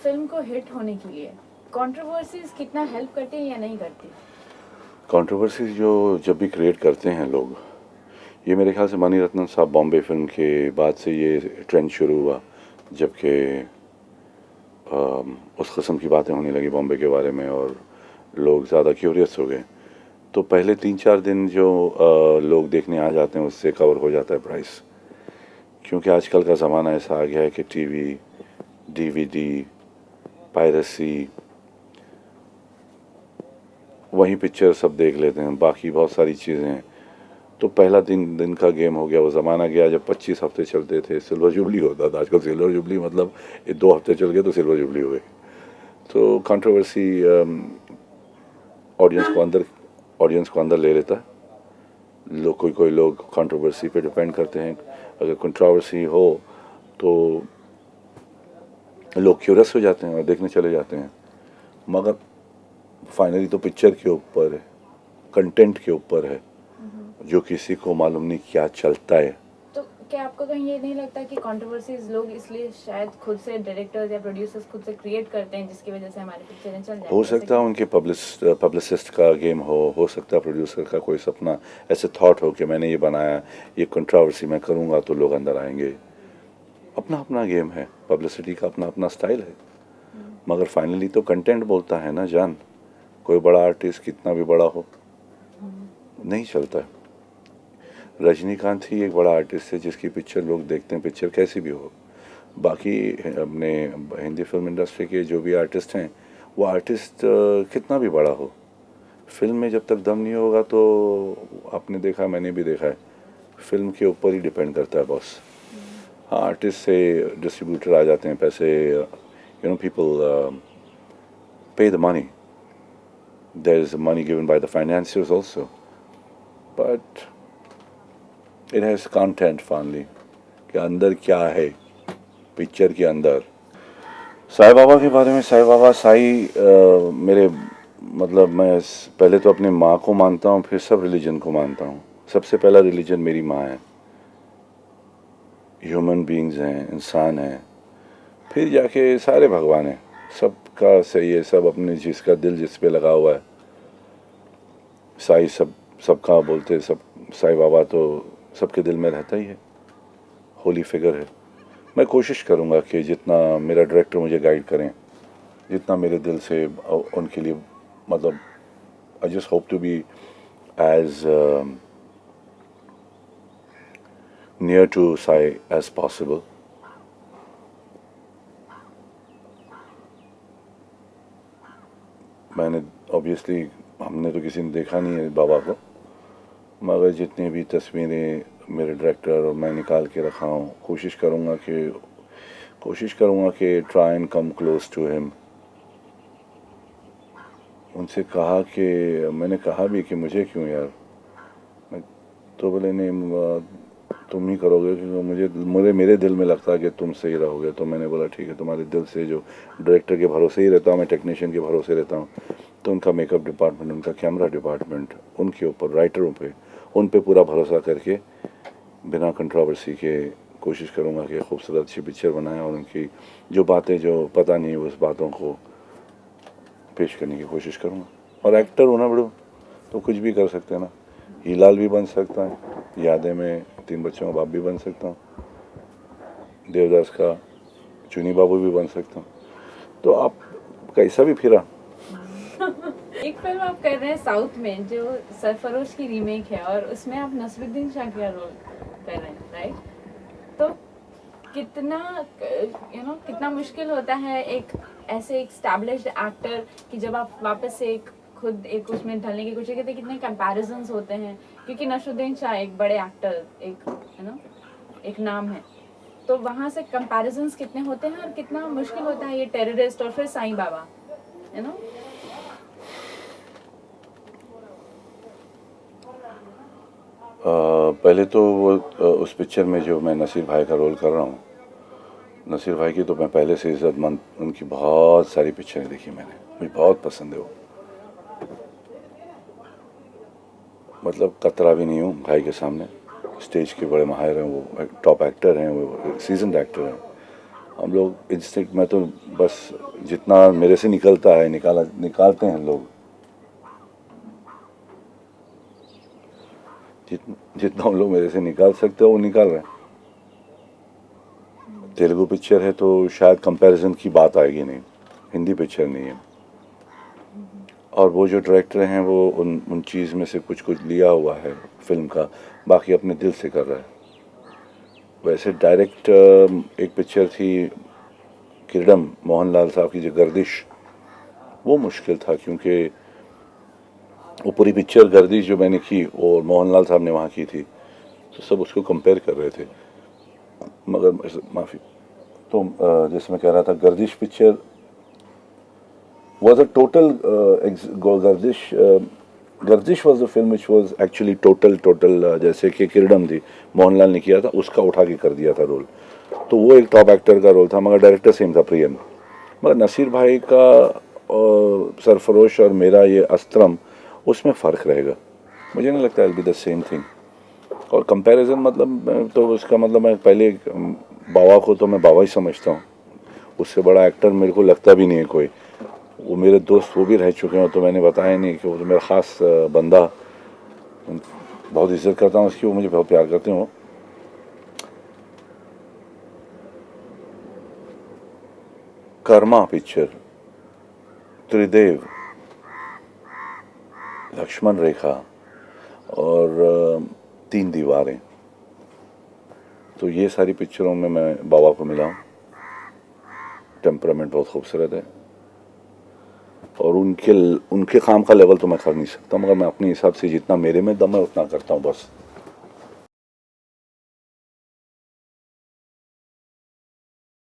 Film को hit होने के लिए कंट्रोवर्सीज कितना हेल्प करती है या नहीं करती? कंट्रोवर्सीज जो जब भी क्रिएट करते हैं लोग, ये मेरे ख्याल से मनी रत्नम साहब बॉम्बे फिल्म के बाद से ये ट्रेंड शुरू हुआ, जबकि उस किस्म की बातें होने लगी बॉम्बे के बारे में और लोग ज़्यादा क्यूरियस हो गए। तो पहले 3-4 दिन जो लोग देखने आ जाते हैं उससे कवर हो जाता है प्राइस, क्योंकि आजकल का ज़माना ऐसा आ गया है कि टीवी, डीवीडी, पायरेसी, वहीं पिक्चर सब देख लेते हैं, बाकी बहुत सारी चीज़ें हैं। तो पहला दिन का गेम हो गया। वो ज़माना गया जब 25 हफ्ते चलते थे, सिल्वर जुबली होता था। आजकल सिल्वर जुबली मतलब ये 2 हफ्ते चल गए तो सिल्वर जुबली हो गई। तो कंट्रोवर्सी ऑडियंस को अंदर ऑडियंस को अंदर ले लेता है। कोई लोग कंट्रोवर्सी पे डिपेंड करते हैं। अगर कंट्रोवर्सी हो तो लोग क्यूरियस हो जाते हैं और देखने चले जाते हैं। मगर फाइनली तो पिक्चर के ऊपर है, कंटेंट के ऊपर है, जो किसी को मालूम नहीं क्या चलता है। तो क्या आपको कहीं ये नहीं लगता कि कंट्रोवर्सीज लोग इसलिए शायद खुद से डायरेक्टर्स या प्रोड्यूसर्स खुद से क्रिएट करते हैं जिसकी वजह से हमारी पिक्चरें चल जाए? हो सकता है उनके पब्लिसिस्ट का गेम हो सकता है प्रोड्यूसर का कोई सपना ऐसे थॉट हो कि मैंने ये बनाया, ये कंट्रोवर्सी मैं करूँगा तो लोग अंदर आएंगे। अपना अपना गेम है, पब्लिसिटी का अपना अपना स्टाइल है। मगर फाइनली तो कंटेंट बोलता है ना जान। कोई बड़ा आर्टिस्ट कितना भी बड़ा हो नहीं चलता। रजनीकांत ही एक बड़ा आर्टिस्ट है जिसकी पिक्चर लोग देखते हैं, पिक्चर कैसी भी हो। बाकी अपने हिंदी फिल्म इंडस्ट्री के जो भी आर्टिस्ट हैं, वो आर्टिस्ट कितना भी बड़ा हो, फिल्म में जब तक दम नहीं होगा तो आपने देखा, मैंने भी देखा है, फिल्म के ऊपर ही डिपेंड करता है बॉस। हाँ, आर्टिस्ट से डिस्ट्रीब्यूटर आ जाते हैं पैसे, you know people pay the money, there is money given by the financiers also, but it has content finally कि अंदर क्या है पिक्चर के अंदर। साईं बाबा के बारे में, साईं बाबा मेरे मतलब मैं पहले तो अपनी माँ को मानता हूँ, फिर सब रिलीजन को मानता हूँ। सबसे पहला रिलीजन मेरी माँ है। ह्यूमन बीइंग्स हैं, इंसान हैं, फिर जाके सारे भगवान हैं। सबका सही है, सब अपने जिसका दिल जिस पे लगा हुआ है। साईं सबका बोलते सब, साईं बाबा तो सबके दिल में रहता ही है, होली फिगर है। मैं कोशिश करूँगा कि जितना मेरा डायरेक्टर मुझे गाइड करें, जितना मेरे दिल से उनके लिए, मतलब I just hope to be as near to Sai as possible. मैंने ऑब्वियसली, हमने तो किसी ने देखा नहीं है बाबा को, मगर जितनी भी तस्वीरें मेरे डायरेक्टर और मैं निकाल के रखा हूँ, कोशिश करूँगा कि try and come close to him. उनसे कहा कि, मैंने कहा भी कि मुझे क्यों यार, मैं तो बोले नहीं तुम ही करोगे, क्योंकि मेरे दिल में लगता है कि तुम सही रहोगे। तो मैंने बोला ठीक है, तुम्हारे दिल से, जो डायरेक्टर के भरोसे ही रहता हूँ मैं, टेक्नीशियन के भरोसे रहता हूँ, तो उनका मेकअप डिपार्टमेंट, उनका कैमरा डिपार्टमेंट, उनके ऊपर, राइटरों पे, उन पे पूरा भरोसा करके बिना कंट्रोवर्सी के कोशिश करूँगा कि खूबसूरत अच्छी पिक्चर बनाएं और उनकी जो बातें जो पता नहीं उस बातों को पेश करने की कोशिश करूँगा। और एक्टर होना बड़ो तो कुछ भी कर सकते हैं ना, हीलाल भी बन सकता है, यादें में 3 बच्चों का बाप भी बन सकता हूँ, देवदास का चुनी बाबू भी बन सकता हूँ। तो आप कैसा भी फिरा। एक फिल्म आप कर रहे हैं साउथ में जो सरफरोश की रीमेक है और उसमें आप नसरुद्दीन शाह का रोल कर रहे हैं, राइट? तो कितना मुश्किल होता है एक ऐसे एक एस्टैब्लिश्ड एक्टर कि जब आप वापस से खुद एक उसमें ढलने की कोशिश करते हैं, कितने कंपैरिजंस होते हैं, क्योंकि नसरुद्दीन शाह एक बड़े एक्टर, एक नाम है। तो वहाँ से कंपैरिजंस कितने होते हैं और कितना मुश्किल होता है ये टेररिस्ट और फिर साईं बाबा, पहले तो वो उस पिक्चर में जो मैं नसीर भाई का रोल कर रहा हूँ, नसीर भाई की तो मैं पहले से इज्जतमंद, उनकी बहुत सारी पिक्चरें देखी मैंने, मुझे बहुत पसंद है वो। मतलब कतरा भी नहीं हूँ भाई के सामने, स्टेज के बड़े माहिर हैं वो, टॉप एक्टर हैं वो, सीजनड एक्टर हैं। हम लोग इंस्टिंक्ट, मैं तो बस जितना मेरे से निकलता है निकालते हैं लोग, जितना हम लोग मेरे से निकाल सकते हो वो निकाल रहे हैं। तेलुगु पिक्चर है तो शायद कंपैरिजन की बात आएगी नहीं, हिंदी पिक्चर नहीं है। और वो जो डायरेक्टर हैं वो उन चीज़ में से कुछ कुछ लिया हुआ है फिल्म का, बाकी अपने दिल से कर रहा है। वैसे डायरेक्ट एक पिक्चर थी किरडम मोहनलाल साहब की, जो गर्दिश, वो मुश्किल था क्योंकि वो पूरी पिक्चर गर्दिश जो मैंने की और मोहनलाल साहब ने वहाँ की थी, तो सब उसको कंपेयर कर रहे थे। मगर माफ़ी, तो जैसे मैं कह रहा था, Gardish picture was a total Gardish was a film which was actually total जैसे कि किरडम थी, मोहनलाल ने किया था, उसका उठा के कर दिया था रोल, तो वो एक टॉप एक्टर का रोल था, मगर डायरेक्टर सेम था, प्रियम। मगर नसीर भाई का सरफरोश और मेरा ये अस्त्रम, उसमें फ़र्क रहेगा, मुझे नहीं लगता बी द सेम थिंग। और कंपैरिजन मतलब तो उसका मतलब मैं पहले बाबा को तो मैं बाबा ही समझता हूँ, उससे बड़ा एक्टर मेरे को लगता भी नहीं है कोई। वो मेरे दोस्त वो भी रह चुके हैं, तो मैंने बताया नहीं कि वो तो मेरा ख़ास बंदा, बहुत इज्जत करता हूँ उसकी, वो मुझे बहुत प्यार करते हो। कर्मा पिक्चर, त्रिदेव, लक्ष्मण रेखा और तीन दीवारें, तो ये सारी पिक्चरों में मैं बाबा को मिला हूँ। टेम्परामेंट बहुत खूबसूरत है और उनके काम का लेवल तो मैं कर नहीं सकता, मगर मैं अपने हिसाब से जितना मेरे में दम है उतना करता हूँ बस।